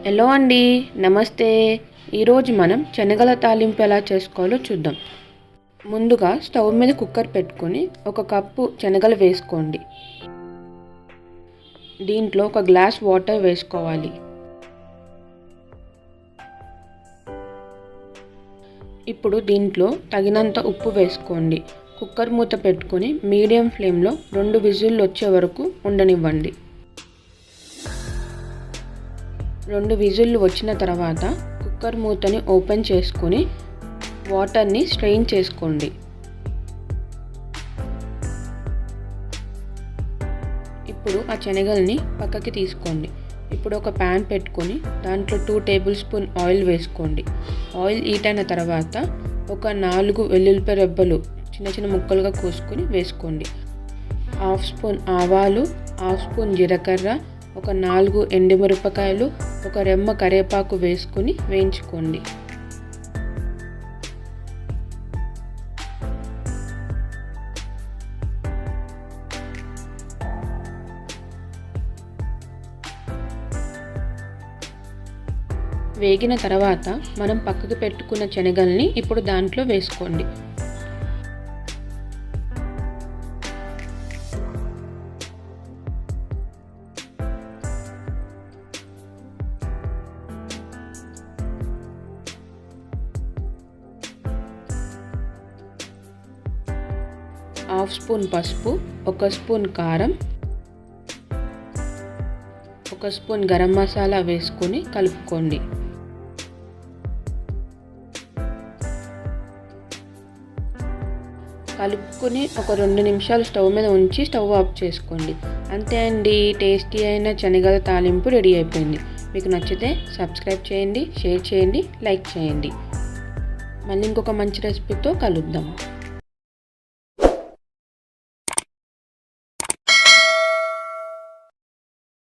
Hello అండి, నమస్తే. ఈరోజు మనం శనగల తాలింపు ఎలా చేసుకోవాలో చూద్దాం. ముందుగా స్టవ్ మీద కుక్కర్ పెట్టుకొని 1 కప్పు శనగలు వేసుకోండి. దీంట్లో 1 గ్లాస్ వాటర్ వేసుకోవాలి. ఇప్పుడు దీంట్లో తగినంత ఉప్పు వేసుకోండి. కుక్కర్ మూత పెట్టుకొని మీడియం ఫ్లేమ్లో 2 విజిల్లు వచ్చే వరకు ఉండనివ్వండి. 2 విజిల్లు వచ్చిన తర్వాత కుక్కర్ మూతని ఓపెన్ చేసుకొని వాటర్ని స్ట్రెయిన్ చేసుకోండి. ఇప్పుడు ఆ శనగల్ని పక్కకి తీసుకోండి. ఇప్పుడు ఒక ప్యాన్ పెట్టుకొని దాంట్లో 2 టేబుల్ స్పూన్ ఆయిల్ వేసుకోండి. ఆయిల్ హీట్ అయిన తర్వాత ఒక 4 వెల్లుల్లిపాయ రెబ్బలు చిన్న చిన్న ముక్కలుగా కోసుకొని వేసుకోండి. 1/2 స్పూన్ ఆవాలు, 1/2 స్పూన్ జీలకర్ర, ఒక 4 ఎండుమిరపకాయలు, ఒక రెమ్మ కరివేపాకు వేసుకొని వేయించుకోండి. వేగిన తర్వాత మనం పక్కకు పెట్టుకున్న శనగల్ని ఇప్పుడు దాంట్లో వేసుకోండి. హాఫ్ స్పూన్ పసుపు, 1 స్పూన్ కారం, 1 స్పూన్ గరం మసాలా వేసుకొని కలుపుకోండి. కలుపుకొని ఒక 2 నిమిషాలు స్టవ్ మీద ఉంచి స్టవ్ ఆఫ్ చేసుకోండి. అంతే అండి, టేస్టీ అయిన శనగల తాలింపు రెడీ అయిపోయింది. మీకు నచ్చితే సబ్స్క్రైబ్ చేయండి, షేర్ చేయండి, లైక్ చేయండి. మళ్ళీ ఇంకొక మంచి రెసిపీతో కలుద్దాం.